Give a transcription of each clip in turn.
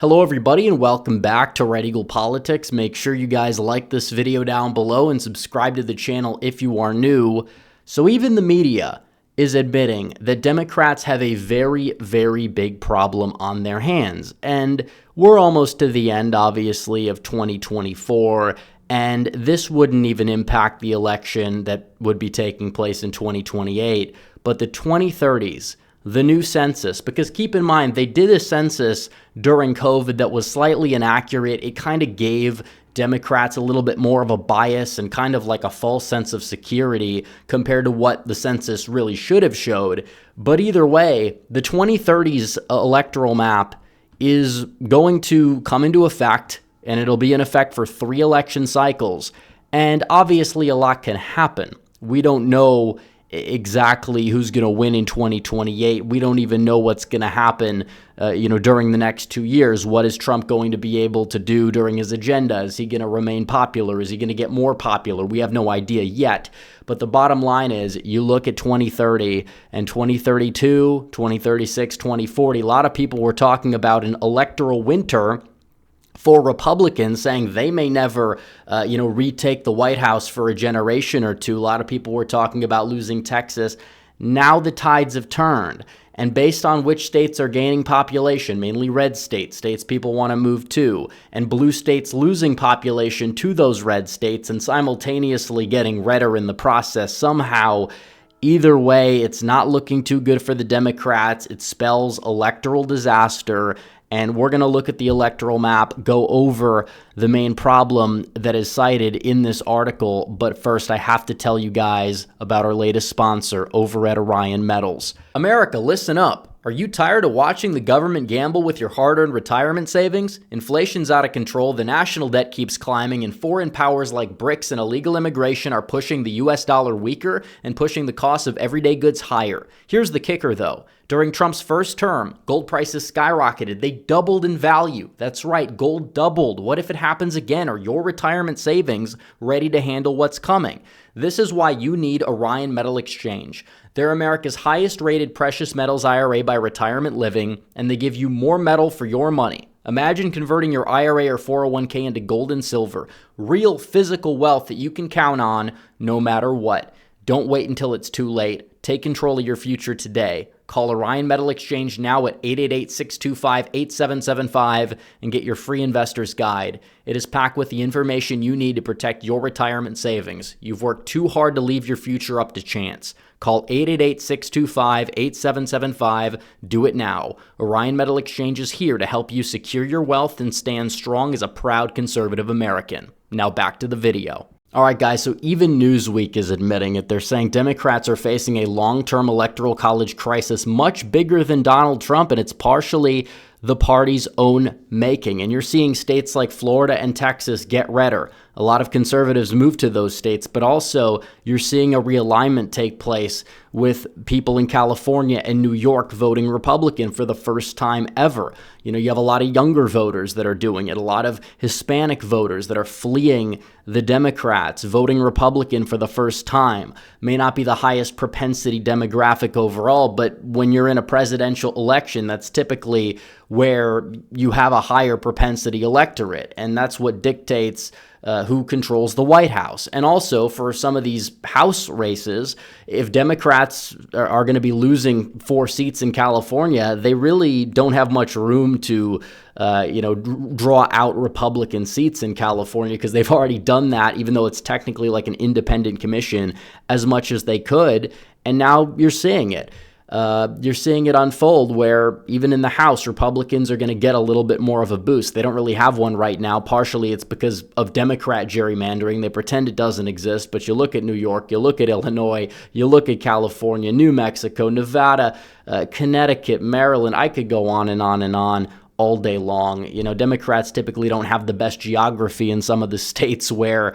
Hello everybody and welcome back to Red Eagle Politics. Make sure you guys like this video down below and subscribe to the channel if you are new. So even the media is admitting that Democrats have a very, very big problem on their hands. And we're almost to the end, obviously, of 2024. And this wouldn't even impact the election that would be taking place in 2028. But the 2030s, the new census, because keep in mind, they did a census during COVID that was slightly inaccurate. It kind of gave Democrats a little bit more of a bias and kind of like a false sense of security compared to what the census really should have showed. But either way, the 2030s electoral map is going to come into effect, and it'll be in effect for 3 election cycles. And obviously a lot can happen. We don't know exactly who's going to win in 2028. We don't even know what's going to happen, during the next 2 years. What is Trump going to be able to do during his agenda? Is he going to remain popular? Is he going to get more popular? We have no idea yet. But the bottom line is, you look at 2030 and 2032, 2036, 2040. A lot of people were talking about an electoral winter for Republicans, saying they may never, retake the White House for a generation or two. A lot of people were talking about losing Texas. Now the tides have turned. And based on which states are gaining population, mainly red states, states people want to move to, and blue states losing population to those red states and simultaneously getting redder in the process somehow, either way, it's not looking too good for the Democrats. It spells electoral disaster. And we're going to look at the electoral map, go over the main problem that is cited in this article. But first, I have to tell you guys about our latest sponsor over at Orion Metals. America, listen up. Are you tired of watching the government gamble with your hard-earned retirement savings? Inflation's out of control, the national debt keeps climbing, and foreign powers like BRICS and illegal immigration are pushing the US dollar weaker and pushing the cost of everyday goods higher. Here's the kicker, though. During Trump's first term, gold prices skyrocketed. They doubled in value. That's right, gold doubled. What if it happens again? Are your retirement savings ready to handle what's coming? This is why you need Orion Metal Exchange. They're America's highest rated precious metals IRA by Retirement Living, and they give you more metal for your money. Imagine converting your IRA or 401k into gold and silver, real physical wealth that you can count on no matter what. Don't wait until it's too late. Take control of your future today. Call Orion Metal Exchange now at 888-625-8775 and get your free investor's guide. It is packed with the information you need to protect your retirement savings. You've worked too hard to leave your future up to chance. Call 888-625-8775. Do it now. Orion Metal Exchange is here to help you secure your wealth and stand strong as a proud conservative American. Now back to the video. All right, guys, so even Newsweek is admitting it. They're saying Democrats are facing a long-term electoral college crisis much bigger than Donald Trump, and it's partially the party's own making. And you're seeing states like Florida and Texas get redder. A lot of conservatives move to those states, but also you're seeing a realignment take place with people in California and New York voting Republican for the first time ever. You have a lot of younger voters that are doing it, a lot of Hispanic voters that are fleeing the Democrats, voting Republican for the first time. May not be the highest propensity demographic overall, but when you're in a presidential election, that's typically where you have a higher propensity electorate, and that's what dictates who controls the White House. And also for some of these House races, if Democrats are going to be losing 4 seats in California, they really don't have much room to draw out Republican seats in California, because they've already done that, even though it's technically like an independent commission, as much as they could. And now you're seeing it. You're seeing it unfold where even in the House, Republicans are going to get a little bit more of a boost. They don't really have one right now. Partially it's because of Democrat gerrymandering. They pretend it doesn't exist, but you look at New York, you look at Illinois, you look at California, New Mexico, Nevada, Connecticut, Maryland. I could go on and on and on all day long. Democrats typically don't have the best geography in some of the states where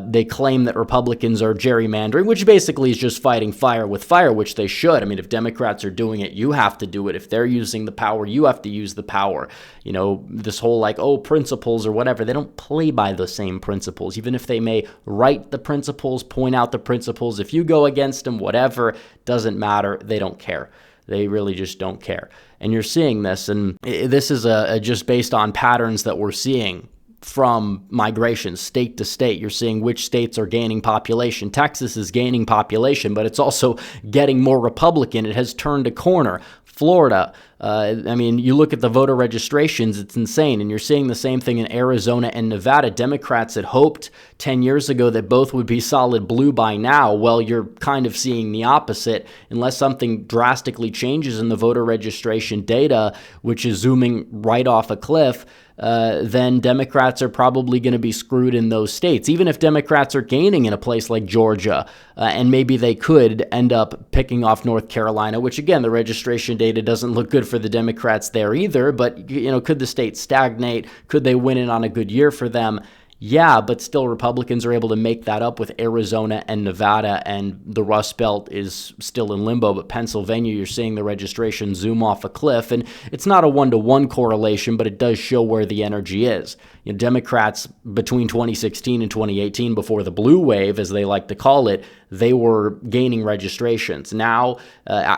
they claim that Republicans are gerrymandering, which basically is just fighting fire with fire, which they should. I mean, if Democrats are doing it, you have to do it. If they're using the power, you have to use the power. This whole principles or whatever, they don't play by the same principles. Even if they may write the principles, point out the principles, if you go against them, whatever, doesn't matter. They don't care. They really just don't care. And you're seeing this, and this is just based on patterns that we're seeing from migration state to state. You're seeing which states are gaining population. Texas is gaining population, but it's also getting more Republican. It has turned a corner. Florida, I mean, you look at the voter registrations, it's insane. And you're seeing the same thing in Arizona and Nevada. Democrats had hoped 10 years ago that both would be solid blue by now. Well, you're kind of seeing the opposite. Unless something drastically changes in the voter registration data, which is zooming right off a cliff, then Democrats are probably going to be screwed in those states. Even if Democrats are gaining in a place like Georgia, and maybe they could end up picking off North Carolina, which again, the registration data doesn't look good for the Democrats there either. But, could the state stagnate? Could they win it on a good year for them? Yeah, but still Republicans are able to make that up with Arizona and Nevada, and the Rust Belt is still in limbo. But Pennsylvania, you're seeing the registration zoom off a cliff, and it's not a one-to-one correlation, but it does show where the energy is. Democrats between 2016 and 2018, before the blue wave, as they like to call it, they were gaining registrations. Now,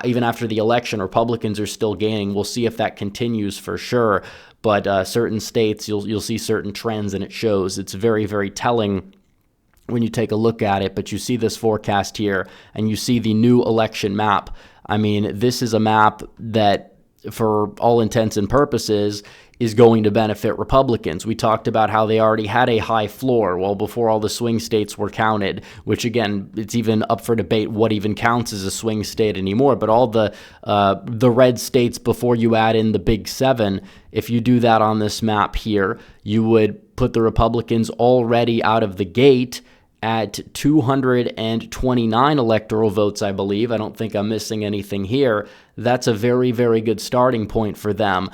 even after the election, Republicans are still gaining. We'll see if that continues for sure. But certain states, you'll see certain trends, and it shows. It's very, very telling when you take a look at it. But you see this forecast here, and you see the new election map. I mean, this is a map that, for all intents and purposes, is going to benefit Republicans. We talked about how they already had a high floor, well, before all the swing states were counted, which again, it's even up for debate what even counts as a swing state anymore. But all the red states before you add in the big seven, if you do that on this map here, you would put the Republicans already out of the gate at 229 electoral votes, I believe. I don't think I'm missing anything here. That's a very, very good starting point for them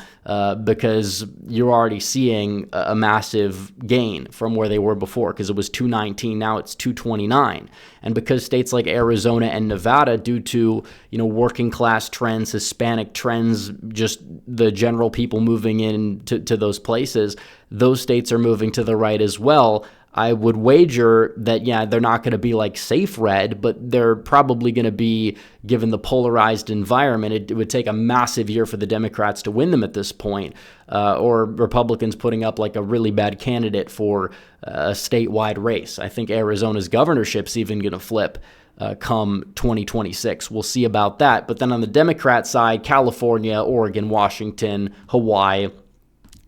because you're already seeing a massive gain from where they were before, because it was 219, now it's 229. And because states like Arizona and Nevada, due to working class trends, Hispanic trends, just the general people moving in to those places, those states are moving to the right as well. I would wager that, yeah, they're not going to be like safe red, but they're probably going to be, given the polarized environment, it would take a massive year for the Democrats to win them at this point, or Republicans putting up like a really bad candidate for a statewide race. I think Arizona's governorship's even going to flip come 2026. We'll see about that. But then on the Democrat side, California, Oregon, Washington, Hawaii,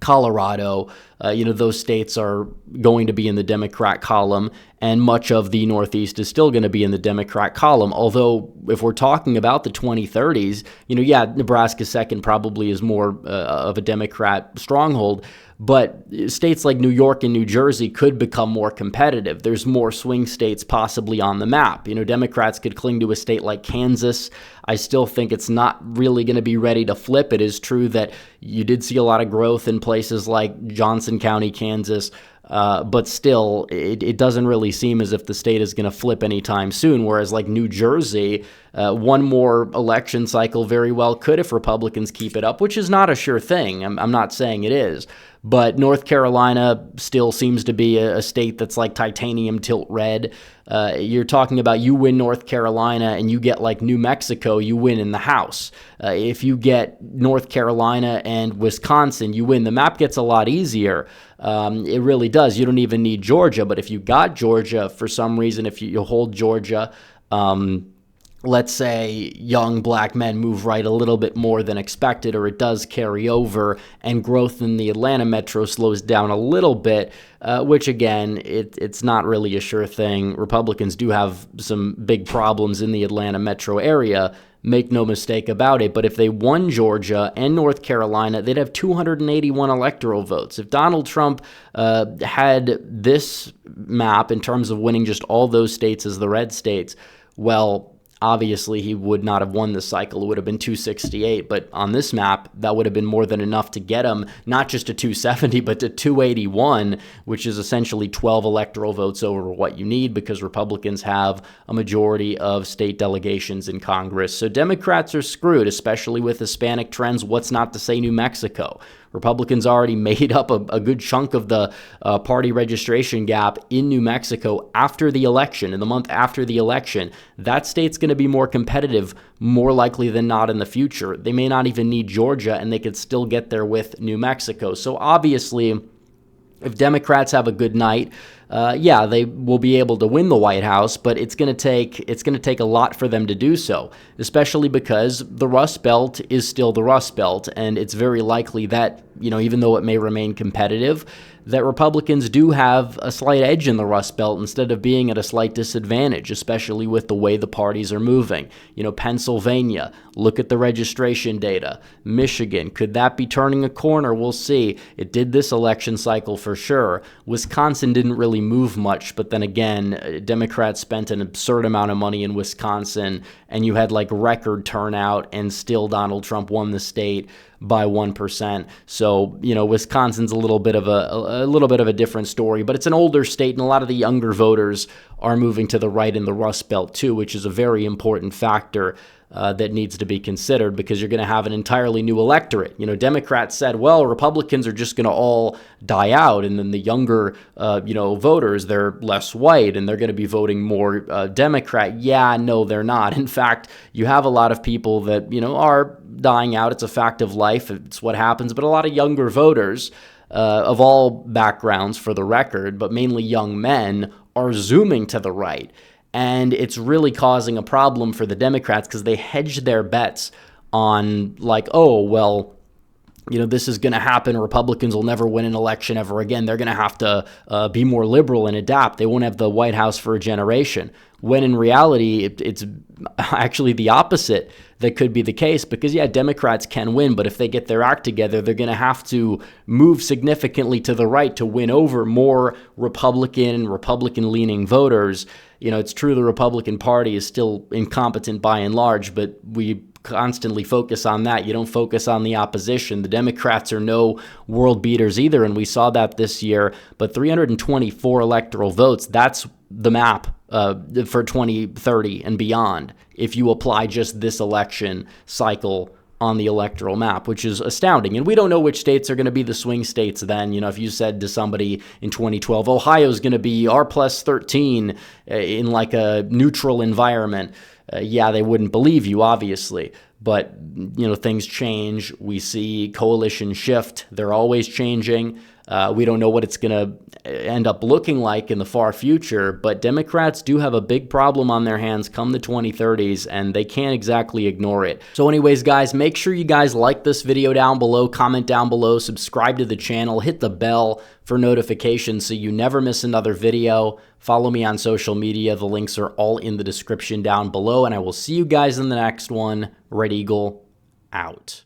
Colorado, those states are going to be in the Democrat column, and much of the Northeast is still going to be in the Democrat column. Although, if we're talking about the 2030s, Nebraska second probably is more of a Democrat stronghold, but states like New York and New Jersey could become more competitive. There's more swing states possibly on the map. Democrats could cling to a state like Kansas. I still think it's not really going to be ready to flip. It is true that you did see a lot of growth in places like Johnson County, Kansas, but still, it doesn't really seem as if the state is going to flip anytime soon, whereas like New Jersey, one more election cycle very well could if Republicans keep it up, which is not a sure thing. I'm not saying it is. But North Carolina still seems to be a state that's like titanium tilt red. You're talking about you win North Carolina and you get like New Mexico, you win in the House. If you get North Carolina and Wisconsin, you win. The map gets a lot easier. It really does. You don't even need Georgia. But if you got Georgia for some reason, if you hold Georgia, let's say young black men move right a little bit more than expected, or it does carry over, and growth in the Atlanta metro slows down a little bit, which again, it's not really a sure thing. Republicans do have some big problems in the Atlanta metro area, make no mistake about it. But if they won Georgia and North Carolina, they'd have 281 electoral votes. If Donald Trump had this map in terms of winning just all those states as the red states, well, obviously, he would not have won this cycle. It would have been 268. But on this map, that would have been more than enough to get him not just to 270, but to 281, which is essentially 12 electoral votes over what you need, because Republicans have a majority of state delegations in Congress. So Democrats are screwed, especially with Hispanic trends. What's not to say New Mexico? Republicans already made up a good chunk of the party registration gap in New Mexico after the election, in the month after the election. That state's going to be more competitive, more likely than not in the future. They may not even need Georgia, and they could still get there with New Mexico. So obviously, if Democrats have a good night, yeah, they will be able to win the White House, but it's going to take a lot for them to do so, especially because the Rust Belt is still the Rust Belt, and it's very likely that, even though it may remain competitive, that Republicans do have a slight edge in the Rust Belt instead of being at a slight disadvantage, especially with the way the parties are moving. Pennsylvania, look at the registration data. Michigan, could that be turning a corner? We'll see. It did this election cycle for sure. Wisconsin didn't really move much, but then again, Democrats spent an absurd amount of money in Wisconsin, and you had record turnout, and still Donald Trump won the state by 1%. So, Wisconsin's a little bit of a different story, but it's an older state, and a lot of the younger voters are moving to the right in the Rust Belt too, which is a very important factor that needs to be considered, because you're going to have an entirely new electorate. Democrats said, well, Republicans are just going to all die out, and then the younger, voters, they're less white, and they're going to be voting more Democrat. Yeah, no, they're not. In fact, you have a lot of people that, are dying out. It's a fact of life. It's what happens. But a lot of younger voters of all backgrounds, for the record, but mainly young men, are zooming to the right. And it's really causing a problem for the Democrats, because they hedge their bets on this is going to happen. Republicans will never win an election ever again. They're going to have to be more liberal and adapt. They won't have the White House for a generation. When in reality, it's actually the opposite that could be the case, because, yeah, Democrats can win, but if they get their act together, they're going to have to move significantly to the right to win over more Republican-leaning voters. It's true the Republican Party is still incompetent by and large, but we constantly focus on that. You don't focus on the opposition. The Democrats are no world beaters either, and we saw that this year. But 324 electoral votes, that's the map for 2030 and beyond, if you apply just this election cycle on the electoral map, which is astounding. And we don't know which states are going to be the swing states then. If you said to somebody in 2012, Ohio's going to be R+13 in a neutral environment, yeah, they wouldn't believe you, obviously. But, things change. We see coalition shift. They're always changing. We don't know what it's going to end up looking like in the far future, but Democrats do have a big problem on their hands come the 2030s, and they can't exactly ignore it. So anyways, guys, make sure you guys like this video down below, comment down below, subscribe to the channel, hit the bell for notifications so you never miss another video. Follow me on social media. The links are all in the description down below, and I will see you guys in the next one. Red Eagle out.